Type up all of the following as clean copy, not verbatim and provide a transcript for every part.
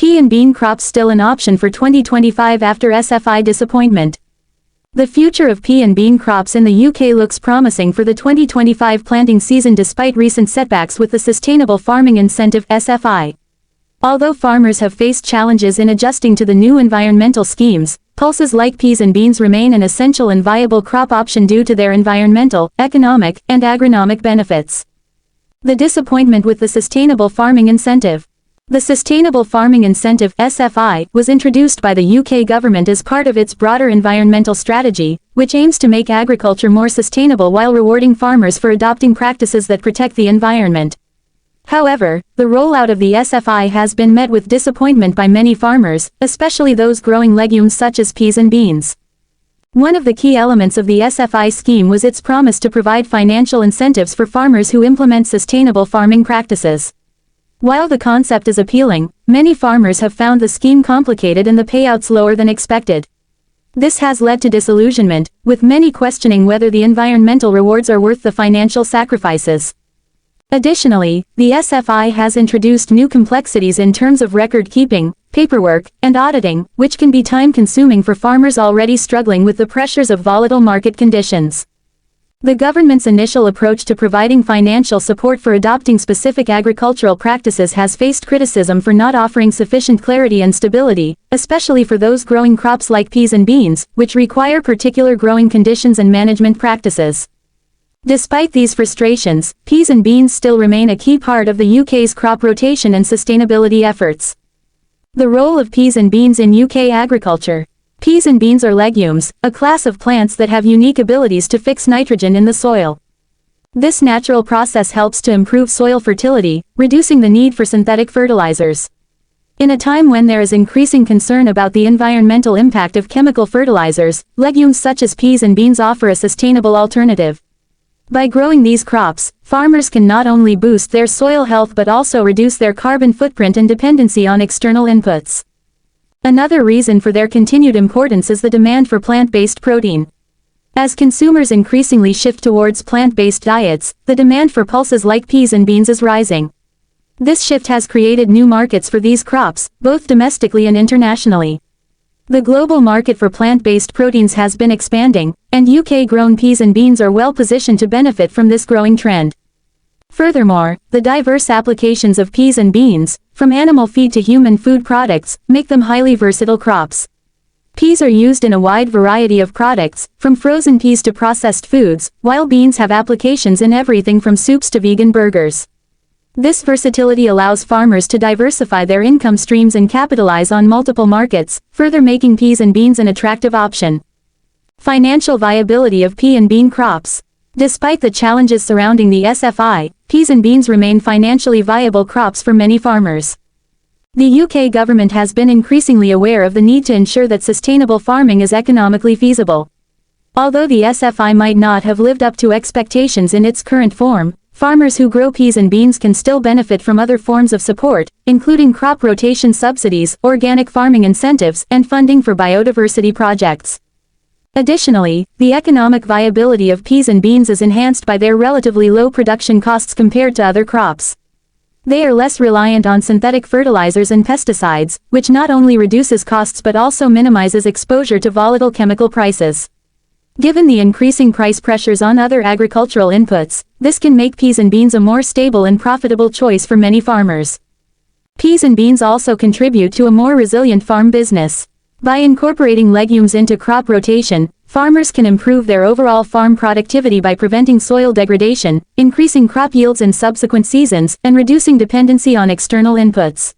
pea and bean crops still an option for 2025 after SFI disappointment? The future of pea and bean crops in the UK looks promising for the 2025 planting season despite recent setbacks with the Sustainable Farming Incentive (SFI). Although farmers have faced challenges in adjusting to the new environmental schemes, pulses like peas and beans remain an essential and viable crop option due to their environmental, economic, and agronomic benefits. The disappointment with the Sustainable Farming Incentive. The Sustainable Farming Incentive (SFI) was introduced by the UK government as part of its broader environmental strategy, which aims to make agriculture more sustainable while rewarding farmers for adopting practices that protect the environment. However, the rollout of the SFI has been met with disappointment by many farmers, especially those growing legumes such as peas and beans. One of the key elements of the SFI scheme was its promise to provide financial incentives for farmers who implement sustainable farming practices. While the concept is appealing, many farmers have found the scheme complicated and the payouts lower than expected. This has led to disillusionment, with many questioning whether the environmental rewards are worth the financial sacrifices. Additionally, the SFI has introduced new complexities in terms of record keeping, paperwork, and auditing, which can be time-consuming for farmers already struggling with the pressures of volatile market conditions. The government's initial approach to providing financial support for adopting specific agricultural practices has faced criticism for not offering sufficient clarity and stability, especially for those growing crops like peas and beans, which require particular growing conditions and management practices. Despite these frustrations, peas and beans still remain a key part of the UK's crop rotation and sustainability efforts. The role of peas and beans in UK agriculture. Peas and beans are legumes, a class of plants that have unique abilities to fix nitrogen in the soil. This natural process helps to improve soil fertility, reducing the need for synthetic fertilizers. In a time when there is increasing concern about the environmental impact of chemical fertilizers, legumes such as peas and beans offer a sustainable alternative. By growing these crops, farmers can not only boost their soil health but also reduce their carbon footprint and dependency on external inputs. Another reason for their continued importance is the demand for plant-based protein. As consumers increasingly shift towards plant-based diets, the demand for pulses like peas and beans is rising. This shift has created new markets for these crops, both domestically and internationally. The global market for plant-based proteins has been expanding, and UK-grown peas and beans are well positioned to benefit from this growing trend. Furthermore, the diverse applications of peas and beans, from animal feed to human food products, make them highly versatile crops. Peas are used in a wide variety of products, from frozen peas to processed foods, while beans have applications in everything from soups to vegan burgers. This versatility allows farmers to diversify their income streams and capitalize on multiple markets, further making peas and beans an attractive option. Financial viability of pea and bean crops. Despite the challenges surrounding the SFI, peas and beans remain financially viable crops for many farmers. The UK government has been increasingly aware of the need to ensure that sustainable farming is economically feasible. Although the SFI might not have lived up to expectations in its current form, farmers who grow peas and beans can still benefit from other forms of support, including crop rotation subsidies, organic farming incentives, and funding for biodiversity projects. Additionally, the economic viability of peas and beans is enhanced by their relatively low production costs compared to other crops. They are less reliant on synthetic fertilizers and pesticides, which not only reduces costs but also minimizes exposure to volatile chemical prices. Given the increasing price pressures on other agricultural inputs, this can make peas and beans a more stable and profitable choice for many farmers. Peas and beans also contribute to a more resilient farm business. By incorporating legumes into crop rotation, farmers can improve their overall farm productivity by preventing soil degradation, increasing crop yields in subsequent seasons, and reducing dependency on external inputs.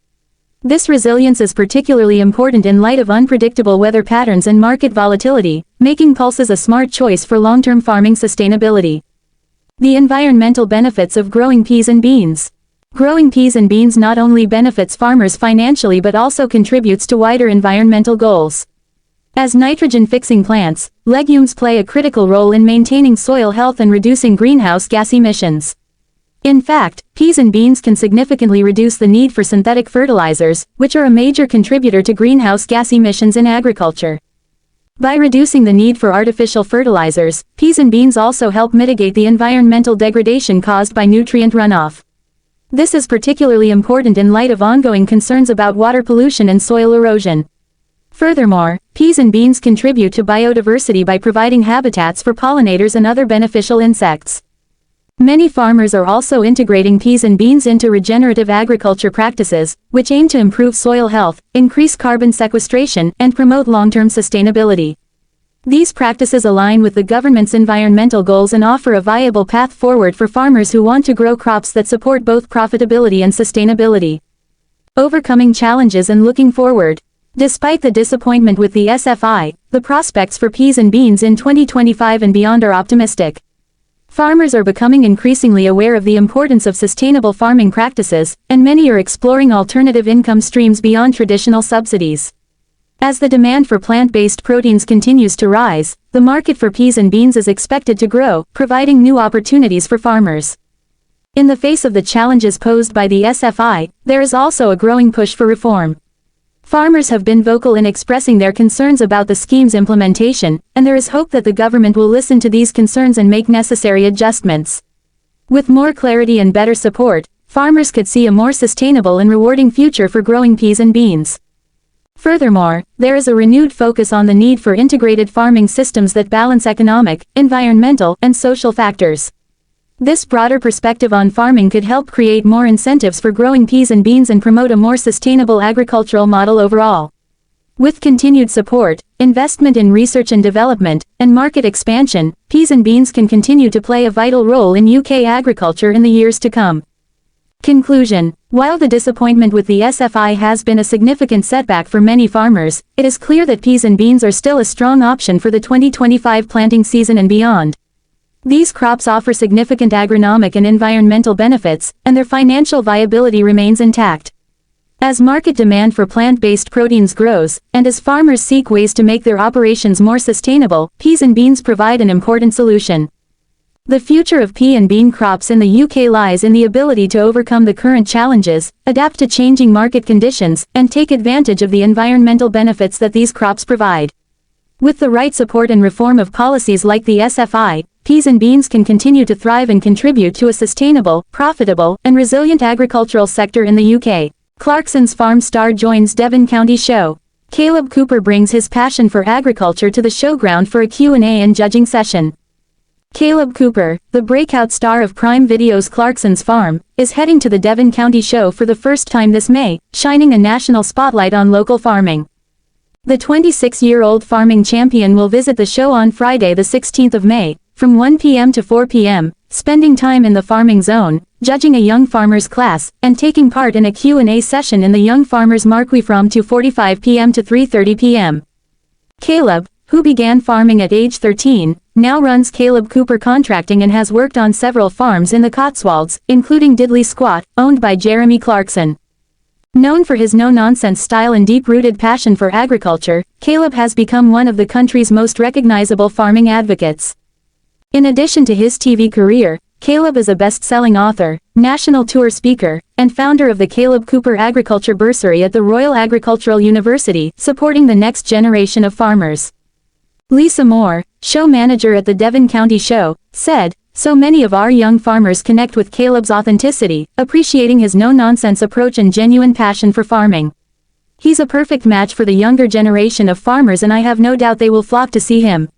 This resilience is particularly important in light of unpredictable weather patterns and market volatility, making pulses a smart choice for long-term farming sustainability. The environmental benefits of growing peas and beans. Growing peas and beans not only benefits farmers financially but also contributes to wider environmental goals. As nitrogen-fixing plants, legumes play a critical role in maintaining soil health and reducing greenhouse gas emissions. In fact, peas and beans can significantly reduce the need for synthetic fertilizers, which are a major contributor to greenhouse gas emissions in agriculture. By reducing the need for artificial fertilizers, peas and beans also help mitigate the environmental degradation caused by nutrient runoff. This is particularly important in light of ongoing concerns about water pollution and soil erosion. Furthermore, peas and beans contribute to biodiversity by providing habitats for pollinators and other beneficial insects. Many farmers are also integrating peas and beans into regenerative agriculture practices, which aim to improve soil health, increase carbon sequestration, and promote long-term sustainability. These practices align with the government's environmental goals and offer a viable path forward for farmers who want to grow crops that support both profitability and sustainability. Overcoming challenges and looking forward. Despite the disappointment with the SFI, the prospects for peas and beans in 2025 and beyond are optimistic. Farmers are becoming increasingly aware of the importance of sustainable farming practices, and many are exploring alternative income streams beyond traditional subsidies. As the demand for plant-based proteins continues to rise, the market for peas and beans is expected to grow, providing new opportunities for farmers. In the face of the challenges posed by the SFI, there is also a growing push for reform. Farmers have been vocal in expressing their concerns about the scheme's implementation, and there is hope that the government will listen to these concerns and make necessary adjustments. With more clarity and better support, farmers could see a more sustainable and rewarding future for growing peas and beans. Furthermore, there is a renewed focus on the need for integrated farming systems that balance economic, environmental, and social factors. This broader perspective on farming could help create more incentives for growing peas and beans and promote a more sustainable agricultural model overall. With continued support, investment in research and development, and market expansion, peas and beans can continue to play a vital role in UK agriculture in the years to come. Conclusion. While the disappointment with the SFI has been a significant setback for many farmers, it is clear that peas and beans are still a strong option for the 2025 planting season and beyond. These crops offer significant agronomic and environmental benefits, and their financial viability remains intact. As market demand for plant-based proteins grows, and as farmers seek ways to make their operations more sustainable, peas and beans provide an important solution. The future of pea and bean crops in the UK lies in the ability to overcome the current challenges, adapt to changing market conditions, and take advantage of the environmental benefits that these crops provide. With the right support and reform of policies like the SFI, peas and beans can continue to thrive and contribute to a sustainable, profitable, and resilient agricultural sector in the UK. Clarkson's Farm star joins Devon County Show. Kaleb Cooper brings his passion for agriculture to the showground for a Q&A and judging session. Kaleb Cooper, the breakout star of Prime Video's Clarkson's Farm, is heading to the Devon County Show for the first time this May, shining a national spotlight on local farming. The 26-year-old farming champion will visit the show on Friday the 16th of May, from 1 p.m. to 4 p.m., spending time in the farming zone, judging a young farmers class, and taking part in a Q&A session in the Young Farmers Marquee from 2:45 p.m. to 3:30 p.m. Kaleb, who began farming at age 13, now runs Kaleb Cooper Contracting and has worked on several farms in the Cotswolds, including Diddley Squat, owned by Jeremy Clarkson. Known for his no-nonsense style and deep-rooted passion for agriculture, Kaleb has become one of the country's most recognizable farming advocates. In addition to his TV career, Kaleb is a best-selling author, national tour speaker, and founder of the Kaleb Cooper Agriculture Bursary at the Royal Agricultural University, supporting the next generation of farmers. Lisa Moore, show manager at the Devon County Show, said, "So many of our young farmers connect with Kaleb's authenticity, appreciating his no-nonsense approach and genuine passion for farming. He's a perfect match for the younger generation of farmers and I have no doubt they will flock to see him."